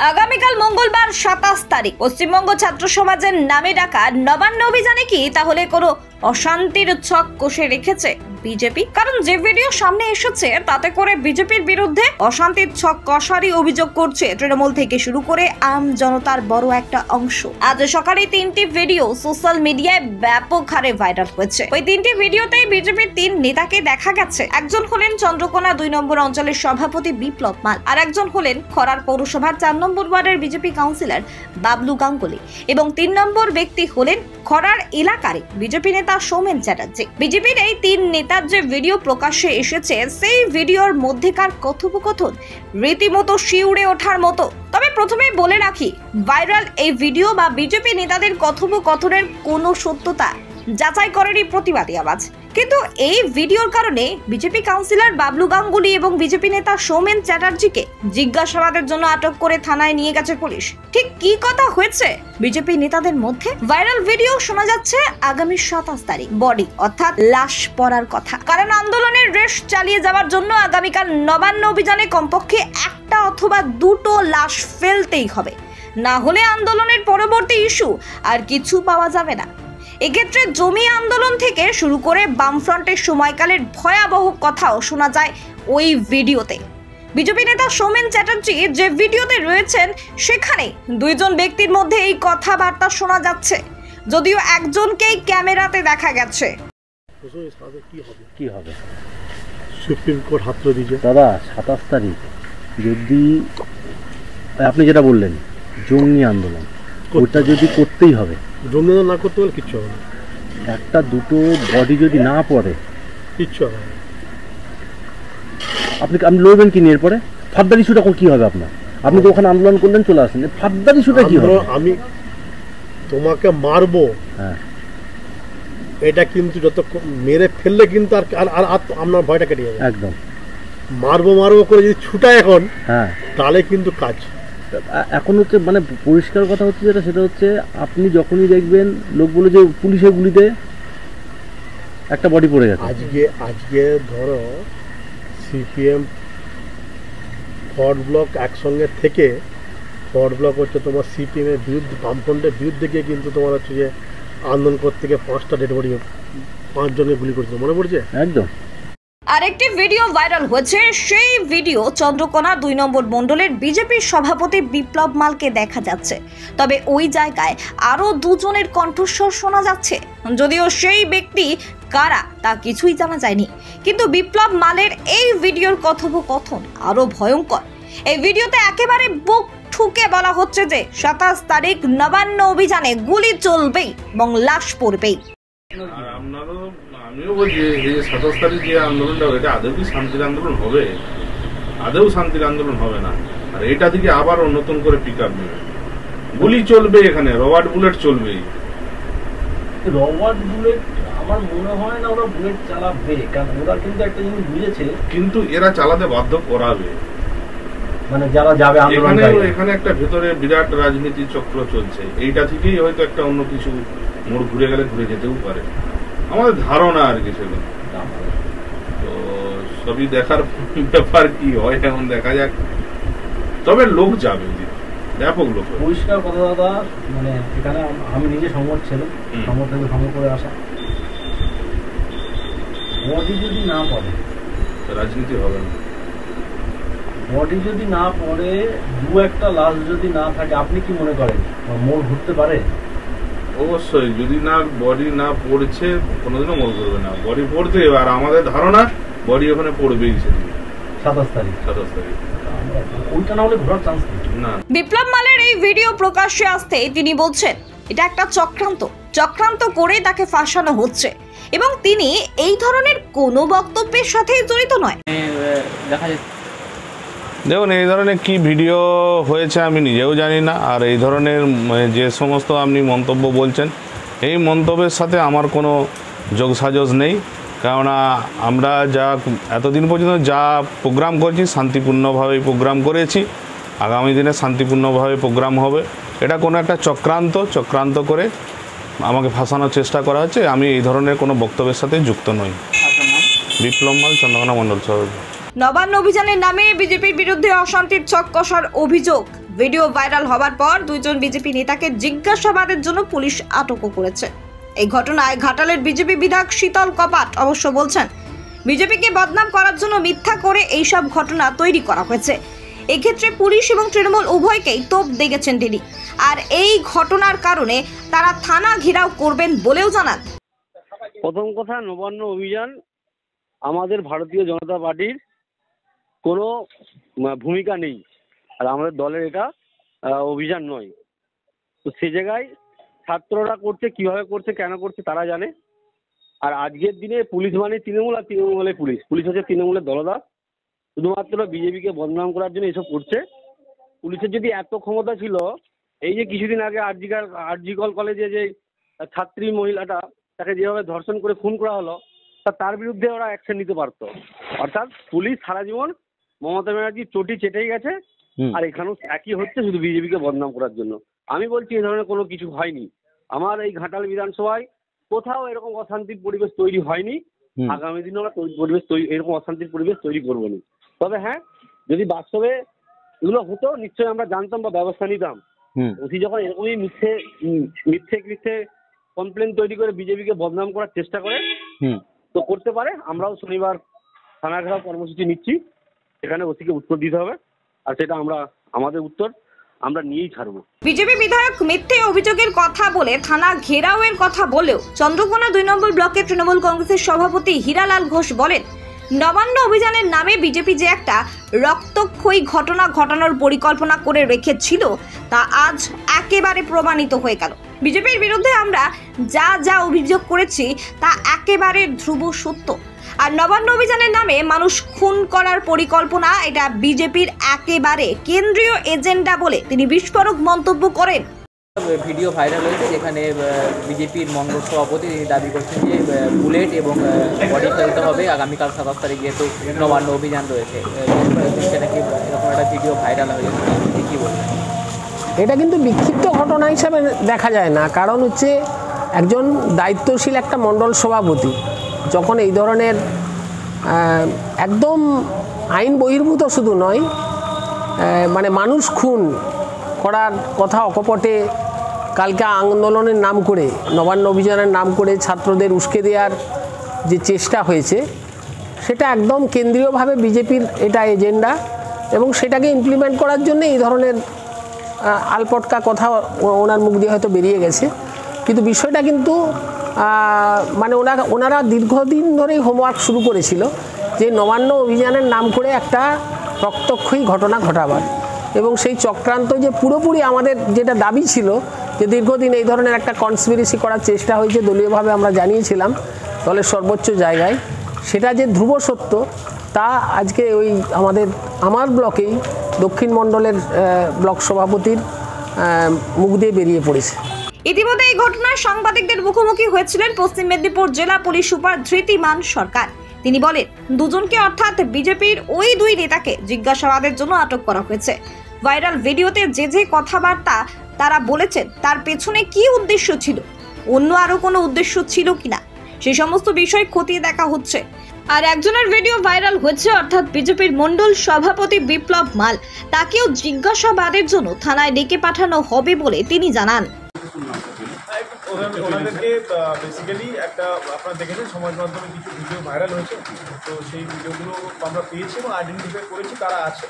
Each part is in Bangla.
আগামীকাল মঙ্গলবার 27 তারিখ পশ্চিমবঙ্গ ছাত্র সমাজের নামে ডাকা নবান্ন অভিযানে কি তাহলে কোনো অশান্তির ছক কষে রেখেছে বিজেপি? কারণ যে ভিডিও সামনে এসেছে তাতে করে বিজেপির বিরুদ্ধে অশান্তির ছক কষারই অভিযোগ করছে তৃণমূল থেকে শুরু করে আম জনতার বড় একটা অংশ। আজ সকালে 3টি ভিডিও সোশ্যাল মিডিয়ায় ব্যাপক হারে ভাইরাল হয়েছে। ওই 3টি ভিডিওতেই বিজেপির 3 নেতাকে দেখা গেছে। একজন হলেন চন্দ্রকোনা 2 নম্বর অঞ্চলের সভাপতি বিপ্লব মাল, আর একজন হলেন খরার পৌরসভার 4 নম্বর ওয়ার্ডের বিজেপি কাউন্সিলর বাবলু গাঙ্গুলি এবং 3 নম্বর ব্যক্তি হলেন খরার এলাকার বিজেপি নেতা সৌমেন চ্যাটার্জি। বিজেপির এই 3 নেতার যে ভিডিও প্রকাশ্যে এসেছে সেই ভিডিওর মধ্যেকার কথোপকথন রীতিমতো শিউরে ওঠার মতো। তবে প্রথমেই বলে রাখি, ভাইরাল এই ভিডিও বা বিজেপি নেতাদের কথোপকথনের কোনো সত্যতা যাচাই করেনি প্রতিবাদী আওয়াজ। কিন্তু এই ভিডিওর কারণে বিজেপি কাউন্সিলর বাবলু গাঙ্গুলি এবং বিজেপি নেতা সৌমেন চ্যাটার্জিকে জিজ্ঞাসাবাদের জন্য আটক করে থানায় নিয়ে গেছে পুলিশ। ঠিক কি কথা হয়েছে বিজেপি নেতাদের মধ্যে? ভাইরাল ভিডিও শোনা যাচ্ছে আগামী 27 তারিখ বডি অর্থাৎ লাশ পড়ার কথা। কারণ আন্দোলনের রেশ চালিয়ে যাওয়ার জন্য আগামীকাল নবান্ন অভিযানে কমপক্ষে একটা অথবা দুটো লাশ ফেলতেই হবে, না হলে আন্দোলনের পরবর্তী ইস্যু আর কিছু পাওয়া যাবে না। এক্ষেত্রে জমি আন্দোলন থেকে শুরু করে বামফ্রন্টের সময়কালের ভয়াবহ কথাও শোনা যায় ওই ভিডিওতে। বিজেপি নেতা সৌমেন চ্যাটার্জি যে ভিডিওতে রয়েছেন সেখানে 2 জন ব্যক্তির মধ্যে এই কথাবার্তা শোনা যাচ্ছে, যদিও একজনকেই ক্যামেরাতে দেখা গেছে। কি হবে সুপ্রিম কোর্ট হাত দিয়েছে দাদা 27 তারিখ, যদি আপনি যেটা বললেন জঙ্গি আন্দোলন, ওটা যদি করতেই হবে, জঙ্গি আন্দোলন না করতে হলে কিচ্ছু হবে না। একটা দুটো বডি যদি না পড়ে কিচ্ছু হবে না। আপনি লড়বেন কি নিয়ে? এরপরে ফার্দার ইস্যুটা কি হবে আপনার? আপনি তো ওখানে আন্দোলন করলেন, চলে আসেন, ফার্দার ইস্যুটা কি হবে? আমি তোমাকে মারবো, হ্যাঁ, এটা কিন্তু যত মেরে ফেললে কিন্তু আর আপনার ভয়টা কেটে যাবে। একদম মারবো মারবো করে যদি ছুটায় এখন, হ্যাঁ, তাহলে কিন্তু কাজ। এখন হচ্ছে মানে পরিষ্কার কথা হচ্ছে যেটা, সেটা হচ্ছে আপনি যখনই দেখবেন লোক বলে যে পুলিশের গুলিতে একটা বডি পড়ে গেছে। আজকে ধরো সিপিএম ফরওয়ার্ড ব্লক একসঙ্গে থেকে, ফরওয়ার্ড ব্লক হচ্ছে তোমার সিপিএম এর বিরুদ্ধে, বামফ্রন্টের বিরুদ্ধে গিয়ে কিন্তু তোমার হচ্ছে যে আন্দোলন করতে গিয়ে 5টা ডেড বডি, 5 জনকে গুলি করেছিল, মনে পড়ছে? একদম। আরেকটি ভিডিও ভাইরাল হয়েছে। সেই ভিডিও চন্দ্রকোনা 2 নম্বর মণ্ডলের বিজেপির সভাপতি বিপ্লব মালকে দেখা যাচ্ছে। তবে ওই জায়গায় আরো 2 জনের কণ্ঠস্বর শোনা যাচ্ছে, যদিও সেই ব্যক্তি কারা তা কিছুই জানা যায়নি। কিন্তু বিপ্লব মালের এই ভিডিওর কথোপকথন আরো ভয়ঙ্কর। এই ভিডিওতে একেবারে বুক ঠুকে বলা হচ্ছে যে 27 তারিখ নবান্ন অভিযানে গুলি চলবেই এবং লাশ পড়বেই। আমিও বলছি যে 27 তারিখ যে আন্দোলনটা, এটা আদৌ কি শান্তির আন্দোলন হবে? আদৌ শান্তির আন্দোলন হবে না। আর এটা থেকে আবারও নতুন করে পিক আপ নেবে, গুলি চলবে, এখানে রবার্ট বুলেট চলবেই। রবার্ট বুলেট আমার মনে হয় না ওরা বুলেট চালাবে, কারণ ওরা কিন্তু একটা জিনিস বুঝেছে, কিন্তু এরা চালাতে বাধ্য করাবে, মানে যারা যাবে এখানে একটা ভেতরে বিরাট রাজনীতি চক্র চলছে। এইটা থেকেই হয়তো একটা অন্য কিছু মোড় ঘুরে গেলে ঘুরে যেতেও পারে, আমাদের ধারণা আর কি। সেগুলো তো সবই দেখার ব্যাপার, কি হয় এখন দেখা যাক। তবে লোক যাবে, ব্যাপক লোক। পরিষ্কার কথা দাদা, মানে এখানে আমি নিজে সংবাদ ছিল, সংবাদ থেকে সংগ্রহ করে আসা, বডি যদি না পড়ে রাজনীতি হবে না। বডি যদি না পড়ে, 2-1টা লাশ যদি না থাকে, আপনি কি মনে করেন মোড় ঘুরতে পারে? অবশ্যই, যদি না বডি না পড়ছে কোনোদিনও মোড় করবে না, বডি পড়তে। আর আমাদের ধারণা বডি ওখানে পড়বেই সেদিন 27 তারিখ। ওইটা না হলে ঘোরার চান্স না। বিপ্লব মালের এই ভিডিও প্রকাশ্যে আসতে তিনি বলছেন এটা একটা চক্রান্ত করে তাকে ফাঁসানো হচ্ছে এবং তিনি এই ধরনের কোনো বক্তব্যের সাথে জড়িত নয়। দেখা যাচ্ছে, দেখুন এই ধরনের কি ভিডিও হয়েছে আমি নিজেও জানি না। আর এই ধরনের যে সমস্ত আপনি মন্তব্য বলছেন, এই মন্তব্যের সাথে আমার কোনো যোগসাজশ নেই। কেননা আমরা যা এতদিন পর্যন্ত যা প্রোগ্রাম করেছি শান্তিপূর্ণভাবেই প্রোগ্রাম করেছি, আগামী দিনে শান্তিপূর্ণভাবে প্রোগ্রাম হবে। এটা কোনো একটা চক্রান্ত করে আমাকে ফাঁসানোর চেষ্টা করা হচ্ছে। আমি এই ধরনের কোনো বক্তব্যের সাথে যুক্ত নই। বিপ্লব মাল, চন্দ্রকোনা মণ্ডল সভাপতি। নবান্ন অভিযানের নামে বিজেপির বিরুদ্ধে অশান্তির ছক কষার অভিযোগ। ভিডিও ভাইরাল হওয়ার পর দুইজন বিজেপি নেতাকে জিজ্ঞাসাবাদের জন্য পুলিশ আটকও করেছে। এই ঘটনায় ঘাটালের বিজেপি বিধায়ক শীতল কপাট অবশ্য বলছেন, বিজেপিকে বদনাম করার জন্য মিথ্যা করে এইসব ঘটনা তৈরি করা হয়েছে। এক্ষেত্রে পুলিশ এবং তৃণমূল উভয়কেই তোপ দেখেছেন তিনি, আর এই ঘটনার কারণে তারা থানা ঘেরাও করবেন বলেও জানান। প্রথম কথা, নবান্ন অভিযান আমাদের ভারতীয় জনতা পার্টির কোনো ভূমিকা নেই, আর আমাদের দলের এটা অভিযান নয়। তো সে জায়গায় ছাত্ররা করছে, কিভাবে করছে, কেন করছে তারা জানে। আর আজকের দিনে পুলিশ মানে তৃণমূল, আর তৃণমূলের পুলিশ হচ্ছে তৃণমূলের দলদাস। শুধুমাত্র বিজেপিকে বদনাম করার জন্য এসব করছে। পুলিশের যদি এত ক্ষমতা ছিল, এই যে কিছুদিন আগে আরজিকল কলেজে যে ছাত্রী মহিলাটা, তাকে যেভাবে ধর্ষণ করে খুন করা হলো, তার বিরুদ্ধে ওরা অ্যাকশন নিতে পারতো। অর্থাৎ পুলিশ সারা জীবন মমতা ব্যানার্জির চটি চেটেই গেছে, আর এখানেও একই হচ্ছে, শুধু বিজেপিকে বদনাম করার জন্য। আমি বলছি এই ধরনের কোনো কিছু হয়নি। আমার এই ঘাটাল বিধানসভায় কোথাও এরকম অশান্তির পরিবেশ তৈরি হয়নি। আগামী দিনে আমরা এরকম অশান্তির পরিবেশ তৈরি করবো না। তবে হ্যাঁ, যদি বাস্তবে এগুলো হতো নিশ্চয়ই আমরা জানতাম বা ব্যবস্থা নিতাম। ওসি যখন এরকমই মিথ্যে কমপ্লেন তৈরি করে বিজেপিকে বদনাম করার চেষ্টা করে, তো করতে পারে। আমরাও শনিবার থানা ঘেরাও কর্মসূচি নিচ্ছি, এখানে ওসিকে উত্তর দিতে হবে, আর সেটা আমাদের উত্তর আমরা নিয়েই ছাড়বো। বিজেপি বিধায়ক মিথ্যে অভিযোগের কথা বলে থানা ঘেরাওয়ের কথা বলেও চন্দ্রকোনা 2 নম্বর ব্লকের তৃণমূল কংগ্রেসের সভাপতি হীরালাল ঘোষ বলেন, নবান্ন অভিযানের নামে বিজেপি যে একটা রক্তক্ষয়ী ঘটনা ঘটানোর পরিকল্পনা করে রেখেছিল, তা আজ একেবারে প্রমাণিত হয়ে গেল। বিজেপির বিরুদ্ধে আমরা যা অভিযোগ করেছি তা একেবারে ধ্রুব সত্য। আর নবান্ন অভিযানের নামে মানুষ খুন করার পরিকল্পনা, এটা বিজেপির একেবারে কেন্দ্রীয় এজেন্ডা বলে তিনি বিস্ফোরক মন্তব্য করেন। ভিডিও ভাইরাল হয়েছে যেখানে বিজেপির মণ্ডল সভাপতি দাবি করছেন যে বুলেট এবং বডি ফেলতে হবে আগামীকাল 27 তারিখ, যেহেতু নবান্ন অভিযান রয়েছে। সেটা কি এরকম একটা ভিডিও ভাইরাল হয়েছে, কি বলবেন? এটা কিন্তু বিক্ষিপ্ত ঘটনা হিসাবে দেখা যায় না, কারণ হচ্ছে একজন দায়িত্বশীল একটা মণ্ডল সভাপতি যখন এই ধরনের একদম আইন বহির্ভূত শুধু নয়, মানে মানুষ খুন করার কথা অকপটে কালকে আন্দোলনের নাম করে, নবান্ন অভিযানের নাম করে ছাত্রদের উস্কে দেওয়ার যে চেষ্টা হয়েছে, সেটা একদম কেন্দ্রীয়ভাবে বিজেপির এটা এজেন্ডা, এবং সেটাকে ইমপ্লিমেন্ট করার জন্য এই ধরনের আলপটকা কথা ওনার মুখ দিয়ে হয়তো বেরিয়ে গেছে। কিন্তু বিষয়টা কিন্তু মানে ওনারা দীর্ঘদিন ধরেই হোমওয়ার্ক শুরু করেছিল যে নবান্ন অভিযানের নাম করে একটা রক্তক্ষয়ী ঘটনা ঘটাবার, এবং সেই চক্রান্ত যে পুরোপুরি আমাদের যেটা দাবি ছিল যে দীর্ঘদিন এই ধরনের একটা কনস্পিরেসি করার চেষ্টা হয়েছে, দলীয়ভাবে আমরা জানিয়েছিলাম দলের সর্বোচ্চ জায়গায়, সেটা যে ধ্রুব সত্য তা আজকে আমার ব্লকেই দক্ষিণ মণ্ডলের ব্লক সভাপতির মুখ দিয়ে বেরিয়ে পড়েছে। ইতিমধ্যে এই ঘটনায় সাংবাদিকদের মুখোমুখি হয়েছিলেন পশ্চিম মেদিনীপুর জেলা পুলিশ সুপার ধৃতিমান সরকার। তিনি বলেন, দুজনকে অর্থাৎ বিজেপির ওই 2 নেতাকে জিজ্ঞাসাবাদের জন্য আটক করা হয়েছে। ভাইরাল ভিডিওতে যে কথাবার্তা তারা বলেছেন, তার পেছনে কি উদ্দেশ্য ছিল, অন্য আরো কোনো উদ্দেশ্য ছিল কিনা, সেই সমস্ত বিষয় খতিয়ে দেখা হচ্ছে। আর একজনের ভিডিও ভাইরাল হয়েছে, অর্থাৎ বিজেপির মণ্ডল সভাপতি বিপ্লব মাল, তাকেও জিজ্ঞাসাবাদের জন্য থানায় ডেকে পাঠানো হবে বলে তিনি জানান। ওনাদেরকে বেসিক্যালি একটা আপনারা দেখেছেন সমাজ মাধ্যমে কিছু ভিডিও ভাইরাল হয়েছে, তো সেই ভিডিওগুলো আমরা পেয়েছি এবং আইডেন্টিফাই করেছি কারা আছে।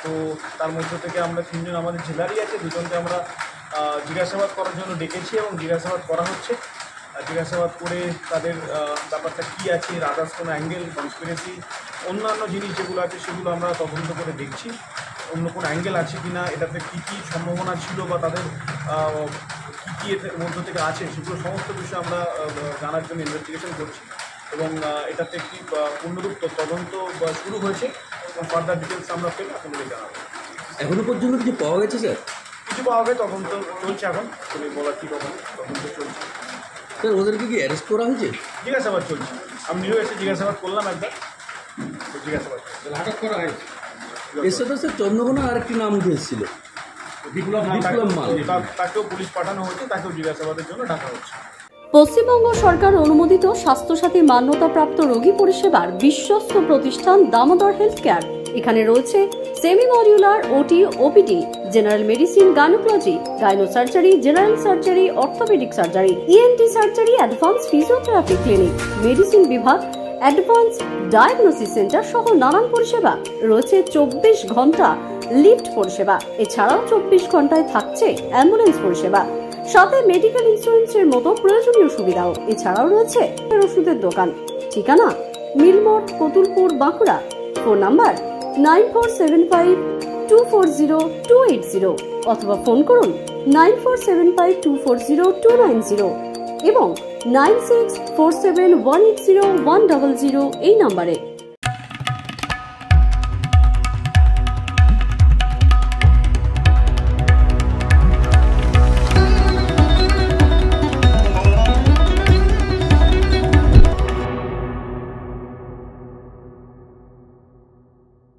তো তার মধ্যে থেকে আমরা 3 জন আমাদের জেলারই আছে, 2 জনকে আমরা জিজ্ঞাসাবাদ করার জন্য ডেকেছি এবং জিজ্ঞাসাবাদ করা হচ্ছে। জিজ্ঞাসাবাদ করে তাদের ব্যাপারটা কী আছে, আদার্স কোনো অ্যাঙ্গেল, কনস্পিরেসি, অন্যান্য জিনিস যেগুলো আছে সেগুলো আমরা তদন্ত করে দেখছি। অন্য কোনো অ্যাঙ্গেল আছে কি না, এটাতে কী কী সম্ভাবনা ছিল বা তাদের কী এর মধ্য থেকে আছে, সেগুলো সমস্ত বিষয় আমরা জানার জন্য ইনভেস্টিগেশন করছি এবং এটাতে একটি পূর্ণরূপ তদন্ত শুরু হয়েছে এবং ফার্দার ডিটেলস আমরা পেলে আপনাদের জানাবো। এখনো পর্যন্ত কিছু পাওয়া গেছে স্যার? কিছু পাওয়া গেছে, তদন্ত চলছে, এখন তুমি বলা ঠিক হবে, তদন্ত চলছে। স্যার ওদেরকে কি অ্যারেস্ট করা হয়েছে? জিজ্ঞাসাবাদ চলছে, আমি নিজেও এসে জিজ্ঞাসাবাদ করলাম একবার, জিজ্ঞাসাবাদ আটক করা হয়েছে। এর সাথে স্যার চন্দ্রকোনা আরেকটি নাম উঠে এসেছিল, বিপ্লব মাল, তাকেও পুলিশ পাঠানো হয়েছে, তাকেও জিজ্ঞাসাবাদের জন্য ডাকা হচ্ছে। পশ্চিমবঙ্গ সরকার অনুমোদিত স্বাস্থ্যসাথী মান্যতাপ্রাপ্ত রোগী পরিষেবার বিশ্বস্ত প্রতিষ্ঠান দামোদর হেলথ কেয়ার। এখানে রয়েছে semi modular OT, OPD, general medicine, gynaecology, gynae surgery, general surgery, orthopaedic surgery, ENT surgery, advance physiotherapy clinic, medicine বিভাগ, অ্যাডভান্স ডায়াগনোসিস সেন্টার সহ নানান পরিষেবা রয়েছে। 24 ঘন্টা লিফট পরিষেবা, এছাড়াও 24 ঘন্টায় থাকছে অ্যাম্বুলেন্স পরিষেবা, সাথে মেডিকেল ইন্স্যুরেন্সের মতো প্রয়োজনীয় সুবিধাও। এছাড়াও রয়েছে ওষুধের দোকান। ঠিকানা মিলমোড়, কতুলপুর, বাঁকুড়া। ফোন নাম্বার 9475240280 অথবা ফোন করুন 9475240290 এবং 9647180100 এই নম্বরে।